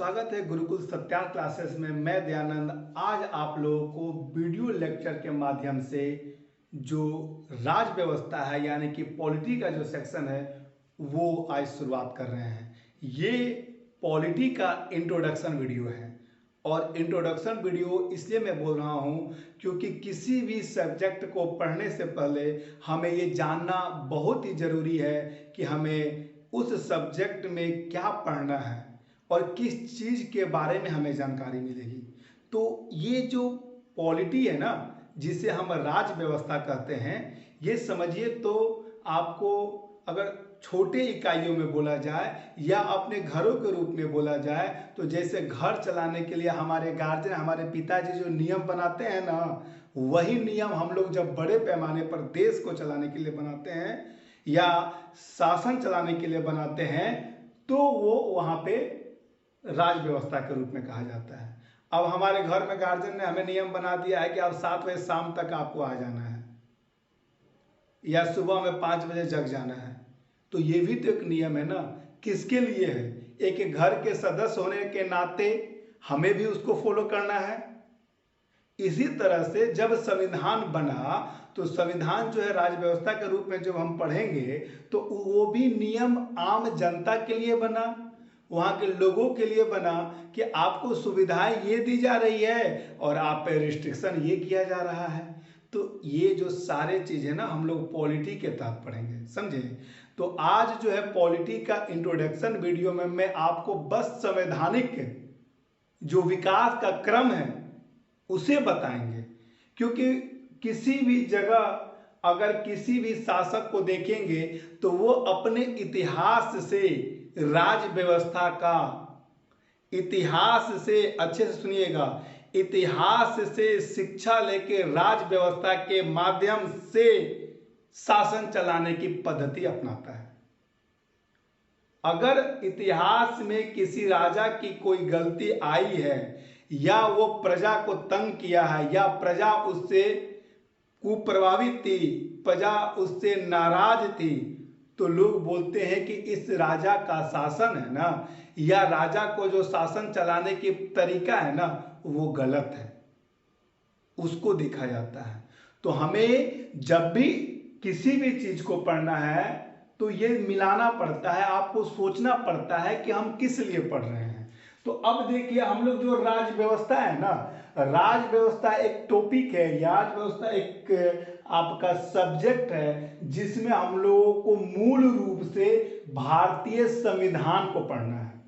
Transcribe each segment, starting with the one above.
स्वागत है गुरुकुल सत्यार्थ क्लासेस में। मैं दयानंद आज आप लोगों को वीडियो लेक्चर के माध्यम से जो राज व्यवस्था है यानी कि पॉलिटी का जो सेक्शन है वो आज शुरुआत कर रहे हैं। ये पॉलिटी का इंट्रोडक्शन वीडियो है और इंट्रोडक्शन वीडियो इसलिए मैं बोल रहा हूँ क्योंकि किसी भी सब्जेक्ट को पढ़ने से पहले हमें ये जानना बहुत ही ज़रूरी है कि हमें उस सब्जेक्ट में क्या पढ़ना है और किस चीज़ के बारे में हमें जानकारी मिलेगी। तो ये जो पॉलिटी है ना, जिसे हम राज व्यवस्था कहते हैं, ये समझिए तो आपको अगर छोटे इकाइयों में बोला जाए या अपने घरों के रूप में बोला जाए तो जैसे घर चलाने के लिए हमारे गार्जियन, हमारे पिताजी जो नियम बनाते हैं ना, वही नियम हम लोग जब बड़े पैमाने पर देश को चलाने के लिए बनाते हैं या शासन चलाने के लिए बनाते हैं तो वो वहाँ पे राज व्यवस्था के रूप में कहा जाता है। अब हमारे घर में गार्जियन ने हमें नियम बना दिया है कि अब 7 बजे शाम तक आपको आ जाना है या सुबह में 5 बजे जग जाना है, तो ये भी तो एक नियम है ना। किसके लिए है? एक घर के सदस्य होने के नाते हमें भी उसको फॉलो करना है। इसी तरह से जब संविधान बना तो संविधान जो है राज व्यवस्था के रूप में जब हम पढ़ेंगे तो वो भी नियम आम जनता के लिए बना, वहाँ के लोगों के लिए बना कि आपको सुविधाएं ये दी जा रही है और आप पे रिस्ट्रिक्शन ये किया जा रहा है। तो ये जो सारे चीज़ है ना हम लोग पॉलिटी के तहत पढ़ेंगे, समझे। तो आज जो है पॉलिटी का इंट्रोडक्शन वीडियो में मैं आपको बस संवैधानिक जो विकास का क्रम है उसे बताएंगे, क्योंकि किसी भी जगह अगर किसी भी शासक को देखेंगे तो वो अपने इतिहास से राज व्यवस्था का, इतिहास से, अच्छे से सुनिएगा, इतिहास से शिक्षा लेके राज व्यवस्था के माध्यम से शासन चलाने की पद्धति अपनाता है। अगर इतिहास में किसी राजा की कोई गलती आई है या वो प्रजा को तंग किया है या प्रजा उससे कुप्रभावित थी, प्रजा उससे नाराज थी, तो लोग बोलते हैं कि इस राजा का शासन है ना या राजा को जो शासन चलाने की तरीका है ना वो गलत है, उसको देखा जाता है। तो हमें जब भी किसी भी चीज को पढ़ना है तो ये मिलाना पड़ता है, आपको सोचना पड़ता है कि हम किस लिए पढ़ रहे हैं। तो अब देखिए हम लोग जो राज व्यवस्था है ना, राज व्यवस्था एक टॉपिक है, राज व्यवस्था एक आपका सब्जेक्ट है जिसमें हम लोगों को मूल रूप से भारतीय संविधान को पढ़ना है।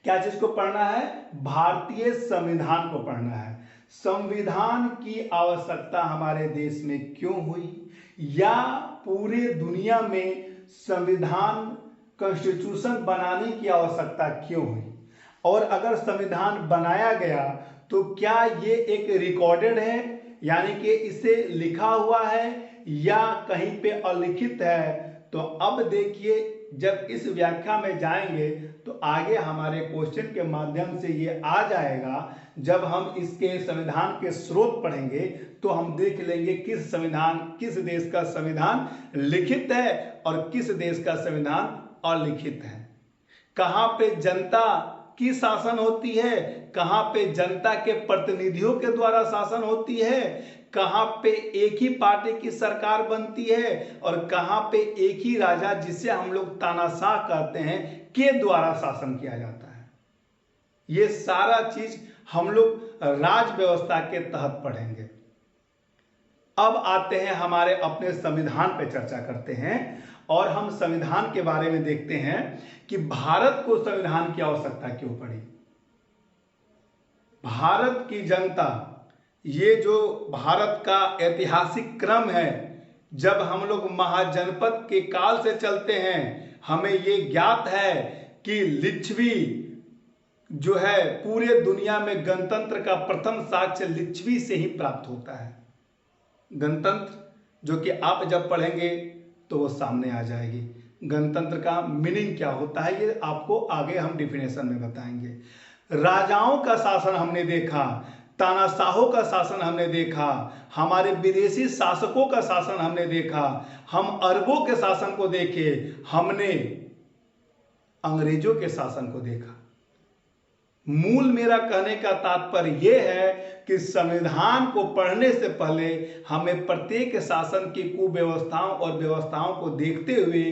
क्या चीज को पढ़ना है? भारतीय संविधान को पढ़ना है। संविधान की आवश्यकता हमारे देश में क्यों हुई या पूरे दुनिया में संविधान, कॉन्स्टिट्यूशन बनाने की आवश्यकता क्यों हुई, और अगर संविधान बनाया गया तो क्या ये एक रिकॉर्डेड है यानी कि इसे लिखा हुआ है या कहीं पे अलिखित है। तो अब देखिए जब इस व्याख्या में जाएंगे तो आगे हमारे क्वेश्चन के माध्यम से ये आ जाएगा। जब हम इसके संविधान के स्रोत पढ़ेंगे तो हम देख लेंगे किस संविधान, किस देश का संविधान लिखित है और किस देश का संविधान अलिखित है। कहाँ पे जनता की शासन होती है, कहाँ पे जनता के प्रतिनिधियों के द्वारा शासन होती है, कहाँ पे एक ही पार्टी की सरकार बनती है और कहाँ पे एक ही राजा, जिसे हम लोग तानाशाह कहते हैं, के द्वारा शासन किया जाता है। ये सारा चीज हम लोग राज व्यवस्था के तहत पढ़ेंगे। अब आते हैं हमारे अपने संविधान पे चर्चा करते हैं और हम संविधान के बारे में देखते हैं कि भारत को संविधान की आवश्यकता क्यों पड़ी। भारत की जनता, ये जो भारत का ऐतिहासिक क्रम है, जब हम लोग महाजनपद के काल से चलते हैं, हमें ये ज्ञात है कि लिच्छवी जो है पूरे दुनिया में गणतंत्र का प्रथम साक्ष्य लिच्छवी से ही प्राप्त होता है। गणतंत्र जो कि आप जब पढ़ेंगे तो वो सामने आ जाएगी। गणतंत्र का मीनिंग क्या होता है ये आपको आगे हम डिफिनेशन में बताएंगे। राजाओं का शासन हमने देखा, तानाशाहों का शासन हमने देखा, हमारे विदेशी शासकों का शासन हमने देखा, हम अरबों के शासन को देखे, हमने अंग्रेजों के शासन को देखा। मूल मेरा कहने का तात्पर्य यह है कि संविधान को पढ़ने से पहले हमें प्रत्येक शासन की कुव्यवस्थाओं और व्यवस्थाओं को देखते हुए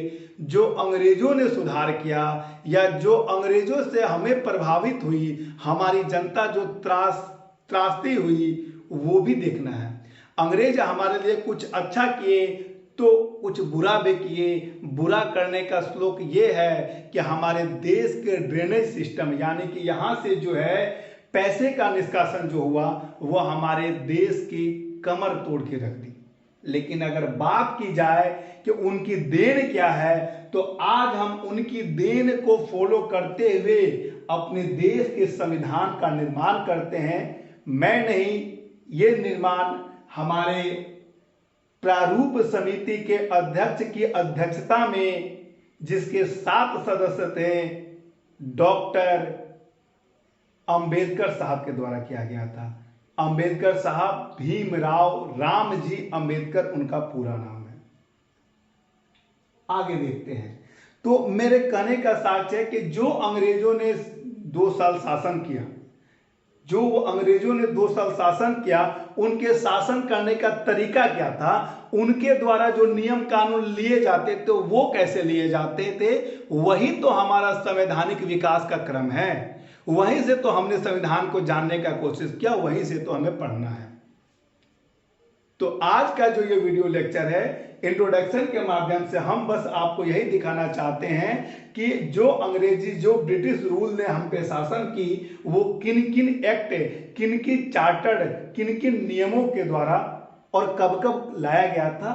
जो अंग्रेजों ने सुधार किया या जो अंग्रेजों से हमें प्रभावित हुई, हमारी जनता जो त्रासती हुई, वो भी देखना है। अंग्रेज हमारे लिए कुछ अच्छा किए तो कुछ बुरा भी किए। बुरा करने का श्लोक ये है कि हमारे देश के ड्रेनेज सिस्टम यानी कि यहाँ से जो है पैसे का निष्कासन जो हुआ वो हमारे देश की कमर तोड़ के रख दी। लेकिन अगर बात की जाए कि उनकी देन क्या है, तो आज हम उनकी देन को फॉलो करते हुए अपने देश के संविधान का निर्माण करते हैं। मैं नहीं, ये निर्माण हमारे प्रारूप समिति के अध्यक्ष की अध्यक्षता में, जिसके 7 सदस्य थे, डॉक्टर अंबेडकर साहब के द्वारा किया गया था। अंबेडकर साहब भीमराव रामजी अंबेडकर उनका पूरा नाम है। आगे देखते हैं। तो मेरे कहने का साक्ष्य है कि जो अंग्रेजों ने 2 साल शासन किया, जो वो अंग्रेजों ने 2 साल शासन किया, उनके शासन करने का तरीका क्या था, उनके द्वारा जो नियम कानून लिए जाते थे वो कैसे लिए जाते थे, वही तो हमारा संवैधानिक विकास का क्रम है। वहीं से तो हमने संविधान को जानने का कोशिश किया, वहीं से तो हमें पढ़ना है। तो आज का जो ये वीडियो लेक्चर है, इंट्रोडक्शन के माध्यम से हम बस आपको यही दिखाना चाहते हैं कि जो अंग्रेजी, जो ब्रिटिश रूल ने हम पे शासन की, वो किन किन एक्ट, किन किन चार्टर्ड, किन किन नियमों के द्वारा और कब कब लाया गया था,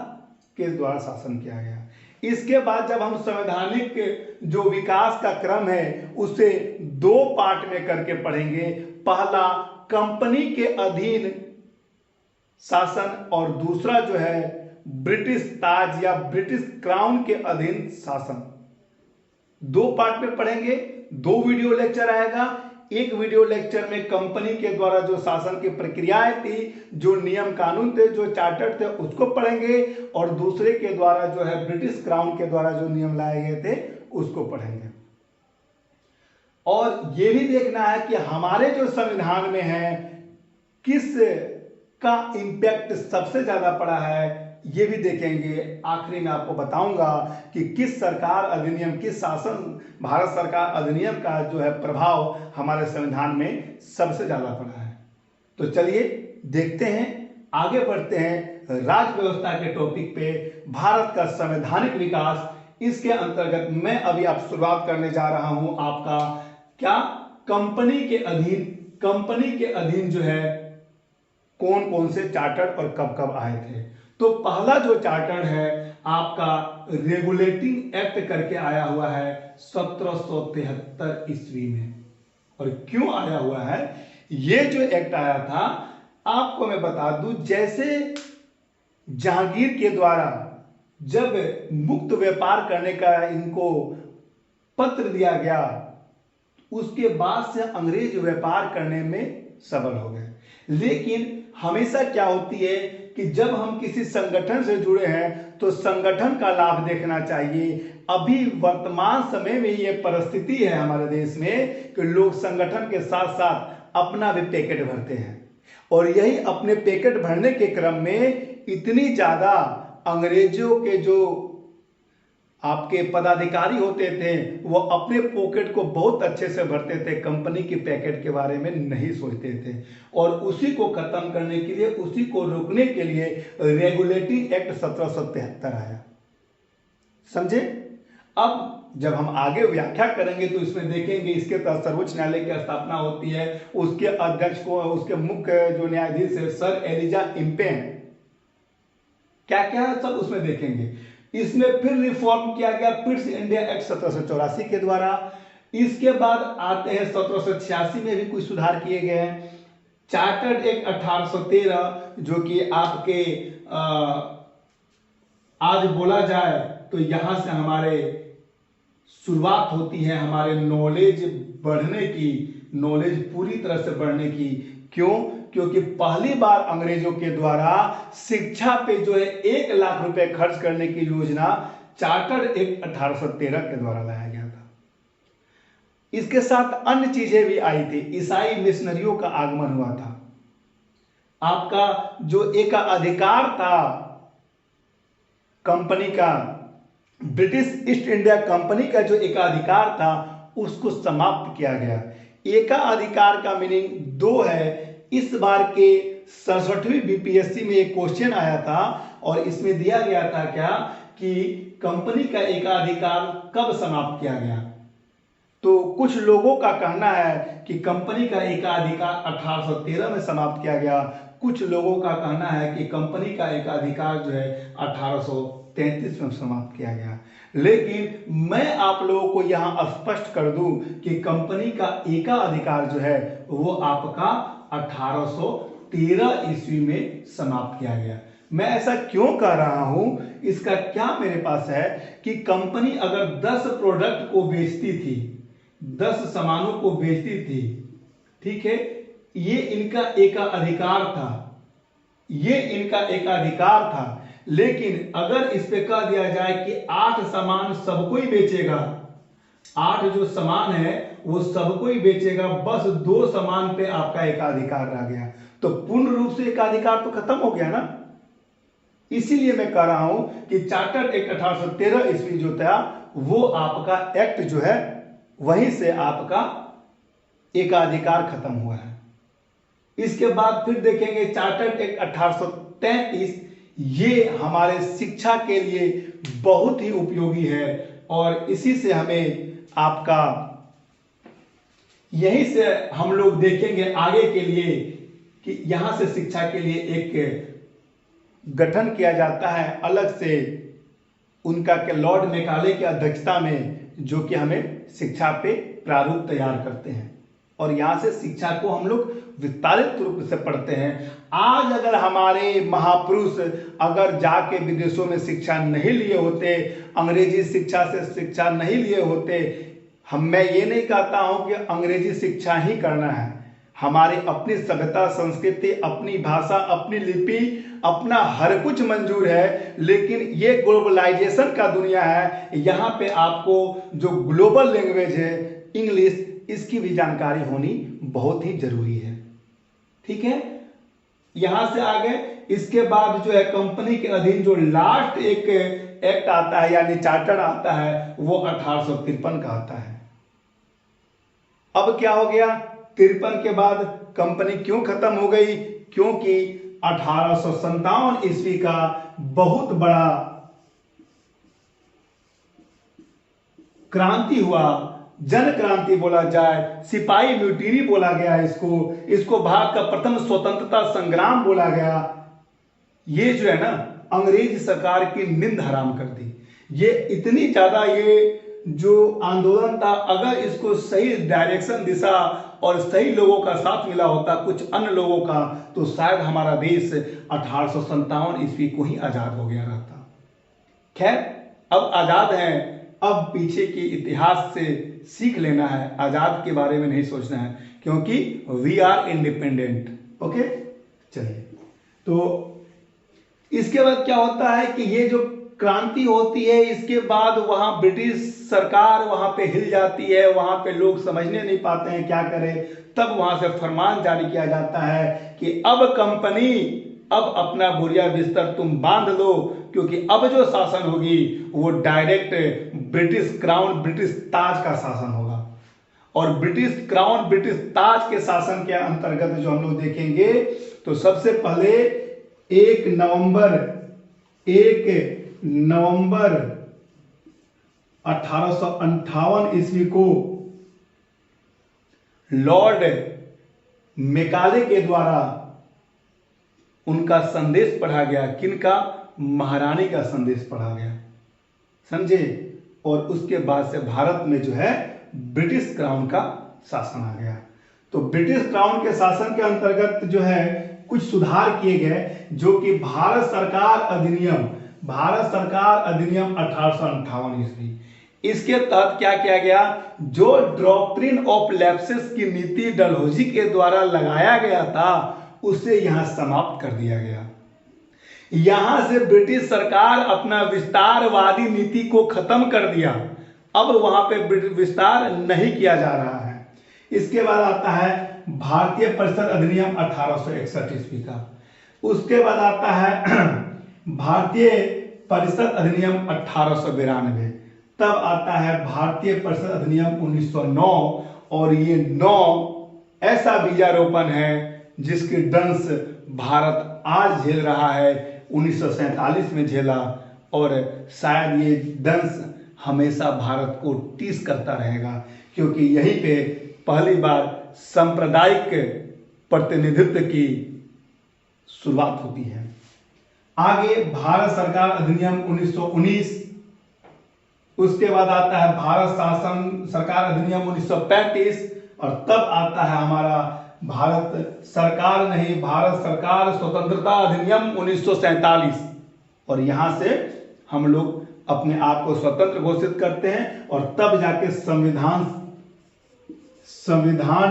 किस द्वारा शासन किया गया। इसके बाद जब हम संवैधानिक जो विकास का क्रम है उसे 2 पार्ट में करके पढ़ेंगे। पहला कंपनी के अधीन शासन और दूसरा जो है ब्रिटिश ताज या ब्रिटिश क्राउन के अधीन शासन। 2 पार्ट में पढ़ेंगे, 2 वीडियो लेक्चर आएगा। एक वीडियो लेक्चर में कंपनी के द्वारा जो शासन की प्रक्रियाएं थी, जो नियम कानून थे, जो चार्टर थे, उसको पढ़ेंगे, और दूसरे के द्वारा जो है ब्रिटिश क्राउन के द्वारा जो नियम लाए गए थे उसको पढ़ेंगे। और ये भी देखना है कि हमारे जो संविधान में है किस का इंपैक्ट सबसे ज्यादा पड़ा है, ये भी देखेंगे। आखिरी में आपको बताऊंगा कि किस सरकार अधिनियम, किस शासन, भारत सरकार अधिनियम का जो है प्रभाव हमारे संविधान में सबसे ज्यादा पड़ा है। तो चलिए देखते हैं, आगे बढ़ते हैं राज व्यवस्था के टॉपिक पे, भारत का संवैधानिक विकास। इसके अंतर्गत मैं अभी आप शुरुआत करने जा रहा हूं आपका क्या, कंपनी के अधीन जो है कौन कौन से चार्टर और कब कब आए थे। तो पहला जो चार्टर है आपका रेगुलेटिंग एक्ट करके आया हुआ है 1773 ईस्वी में। और क्यों आया हुआ है, ये जो एक्ट आया था आपको मैं बता दूं, जैसे जहांगीर के द्वारा जब मुक्त व्यापार करने का इनको पत्र दिया गया, उसके बाद से अंग्रेज व्यापार करने में सफल हो गए। लेकिन हमेशा क्या होती है कि जब हम किसी संगठन से जुड़े हैं तो संगठन का लाभ देखना चाहिए। अभी वर्तमान समय में ये परिस्थिति है हमारे देश में कि लोग संगठन के साथ साथ अपना भी पैकेट भरते हैं, और यही अपने पैकेट भरने के क्रम में इतनी ज्यादा अंग्रेजों के जो आपके पदाधिकारी होते थे वो अपने पॉकेट को बहुत अच्छे से भरते थे, कंपनी की पैकेट के बारे में नहीं सोचते थे। और उसी को खत्म करने के लिए, उसी को रोकने के लिए रेगुलेटिंग एक्ट 1773 आया। समझे? अब जब हम आगे व्याख्या करेंगे तो इसमें देखेंगे इसके तहत सर्वोच्च न्यायालय की स्थापना होती है। उसके अध्यक्ष को, उसके मुख्य जो न्यायाधीश है सर एलिजा इम्पे हैं। क्या क्या है सब उसमें देखेंगे। इसमें फिर रिफॉर्म किया गया पिट्स इंडिया एक्ट 1784 के द्वारा। इसके बाद आते हैं 1786 में भी कुछ सुधार किए गए हैं। चार्टर्ड एक्ट 1813 जो कि आपके आज बोला जाए तो यहां से हमारे शुरुआत होती है हमारे नॉलेज बढ़ने की, नॉलेज पूरी तरह से बढ़ने की। क्यों? क्योंकि पहली बार अंग्रेजों के द्वारा शिक्षा पे जो है 1 लाख रुपए खर्च करने की योजना चार्टर एक्ट 1813 के द्वारा लाया गया था। इसके साथ अन्य चीजें भी आई थी। ईसाई मिशनरियों का आगमन हुआ था। आपका जो एक अधिकार था कंपनी का, ब्रिटिश ईस्ट इंडिया कंपनी का जो एकाधिकार था उसको समाप्त किया गया। एकाधिकार का मीनिंग दो है। इस बार के 67वीं बीपीएससी में एक क्वेश्चन आया था और इसमें दिया गया था क्या कि कंपनी का एकाधिकार कब समाप्त किया गया। तो कुछ लोगों का कहना है कि कंपनी का एकाधिकार 1813 में समाप्त किया गया। कुछ लोगों का कहना है कि कंपनी का एकाधिकार जो है 1833 में समाप्त किया गया। लेकिन मैं आप लोगों को यहां स्पष्ट कर दूं कि कंपनी का एकाधिकार जो है वो आपका 1813 ईस्वी में समाप्त किया गया। मैं ऐसा क्यों कह रहा हूं, इसका क्या मेरे पास है कि कंपनी अगर 10 प्रोडक्ट को बेचती थी, 10 सामानों को बेचती थी, ठीक है, ये इनका एकाधिकार था, ये इनका एकाधिकार था। लेकिन अगर इस पे कह दिया जाए कि 8 सामान सबको ही बेचेगा, 8 जो सामान है वो सबको ही बेचेगा, बस 2 सामान पे आपका एकाधिकार रह गया, तो पूर्ण रूप से एकाधिकार तो खत्म हो गया ना। इसीलिए मैं कह रहा हूं कि चार्टर्ड एक्ट 1813 ईस्वी जो था वो आपका एक्ट जो है वहीं से आपका एकाधिकार खत्म हुआ है। इसके बाद फिर देखेंगे चार्टर्ड एक्ट 1833, ये हमारे शिक्षा के लिए बहुत ही उपयोगी है और इसी से हमें आपका, यहीं से हम लोग देखेंगे आगे के लिए कि यहां से शिक्षा के लिए एक गठन किया जाता है अलग से उनका के लॉर्ड मैकाले की अध्यक्षता में, जो कि हमें शिक्षा पे प्रारूप तैयार करते हैं और यहां से शिक्षा को हम लोग विस्तारित रूप से पढ़ते हैं। आज अगर हमारे महापुरुष अगर जाके विदेशों में शिक्षा नहीं लिए होते, अंग्रेजी शिक्षा से शिक्षा नहीं लिए होते, मैं ये नहीं कहता हूं कि अंग्रेजी शिक्षा ही करना है, हमारे अपनी सभ्यता, संस्कृति, अपनी भाषा, अपनी लिपि, अपना हर कुछ मंजूर है। लेकिन ये ग्लोबलाइजेशन का दुनिया है, यहाँ पे आपको जो ग्लोबल लैंग्वेज है इंग्लिश, इसकी भी जानकारी होनी बहुत ही जरूरी है। ठीक है, यहां से आगे इसके बाद जो है कंपनी के अधीन जो लास्ट एक एक्ट आता है यानी चार्टर आता है वो 1853 का आता है। अब क्या हो गया, 53 के बाद कंपनी क्यों खत्म हो गई, क्योंकि 1857 ईस्वी का बहुत बड़ा क्रांति हुआ, जन क्रांति बोला जाए, सिपाही म्यूटिनी बोला गया इसको भारत का प्रथम स्वतंत्रता संग्राम बोला गया। ये जो है ना अंग्रेज सरकार की नींद हराम कर दी। ये इतनी ज्यादा ये जो आंदोलन था, अगर इसको सही डायरेक्शन, दिशा और सही लोगों का साथ मिला होता, कुछ अन्य लोगों का, तो शायद हमारा देश 1857 ईस्वी को ही आजाद हो गया रहता। खैर, अब आजाद हैं, अब पीछे की इतिहास से सीख लेना है, आजाद के बारे में नहीं सोचना है, क्योंकि वी आर इंडिपेंडेंट। ओके, चलिए, तो इसके बाद क्या होता है कि ये जो क्रांति होती है, इसके बाद वहां ब्रिटिश सरकार वहां पे हिल जाती है, वहां पे लोग समझने नहीं पाते हैं क्या करें। तब वहां से फरमान जारी किया जाता है कि अब कंपनी, अब अपना बोरिया बिस्तर तुम बांध लो, क्योंकि अब जो शासन होगी वो डायरेक्ट ब्रिटिश क्राउन, ब्रिटिश ताज का शासन होगा। और ब्रिटिश क्राउन, ब्रिटिश ताज के शासन के अंतर्गत जो हम लोग देखेंगे, तो सबसे पहले 1 नवंबर 1858 ईस्वी को लॉर्ड मैकाले के द्वारा उनका संदेश पढ़ा गया। किनका? महारानी का संदेश पढ़ा गया, समझे। और उसके बाद से भारत में जो है ब्रिटिश क्राउन का शासन आ गया। तो ब्रिटिश क्राउन के शासन के अंतर्गत जो है कुछ सुधार किए गए, जो कि भारत सरकार अधिनियम 1858 ईस्वी, इसके तहत क्या किया गया, जो डॉक्ट्रिन ऑफ लैप्सेस की नीति डलहौजी के द्वारा लगाया गया था उसे यहां समाप्त कर दिया गया। यहां से ब्रिटिश सरकार अपना विस्तारवादी नीति को खत्म कर दिया अब वहां पे विस्तार नहीं किया जा रहा है। इसके बाद आता है भारतीय परिषद अधिनियम 1861 ईस्वी का। उसके बाद आता है भारतीय परिषद अधिनियम 1892। तब आता है भारतीय परिषद अधिनियम 1909, और ये 9 ऐसा बीजारोपण है जिसकी दंश भारत आज झेल रहा है, 1947 में झेला, और शायद ये दंश हमेशा भारत को टीस करता रहेगा, क्योंकि यहीं पे पहली बार सांप्रदायिक प्रतिनिधित्व की शुरुआत होती है। आगे भारत सरकार अधिनियम 1919। उसके बाद आता है भारत शासन सरकार अधिनियम 1935, और तब आता है हमारा भारत सरकार स्वतंत्रता अधिनियम 1947, और यहां से हम लोग अपने आप को स्वतंत्र घोषित करते हैं, और तब जाके संविधान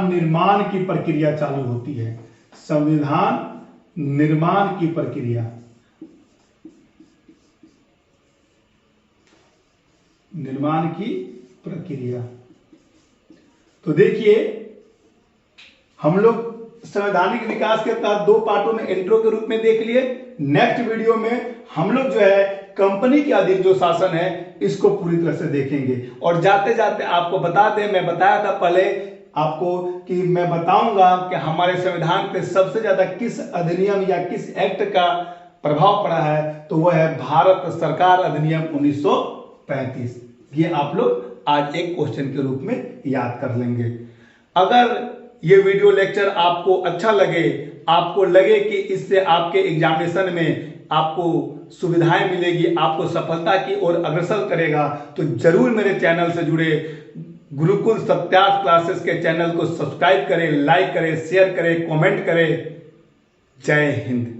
निर्माण की प्रक्रिया चालू होती है। संविधान निर्माण की प्रक्रिया। तो देखिए, हम लोग संवैधानिक विकास के तहत 2 पार्टों में इंट्रो के रूप में देख लिए। नेक्स्ट वीडियो में हम लोग जो है कंपनी के अधीन जो शासन है इसको पूरी तरह से देखेंगे। और जाते जाते आपको बता दें, मैं बताया था पहले आपको कि मैं बताऊंगा कि हमारे संविधान पे सबसे ज्यादा किस अधिनियम या किस एक्ट का प्रभाव पड़ा है, तो वह है भारत सरकार अधिनियम 1935। ये आप लोग आज एक क्वेश्चन के रूप में याद कर लेंगे। अगर ये वीडियो लेक्चर आपको अच्छा लगे, आपको लगे कि इससे आपके एग्जामिनेशन में आपको सुविधाएं मिलेगी, आपको सफलता की ओर अग्रसर करेगा, तो जरूर मेरे चैनल से जुड़े गुरुकुल सत्यार्थ क्लासेस के चैनल को सब्सक्राइब करें, लाइक करें, शेयर करें, कमेंट करें। जय हिंद।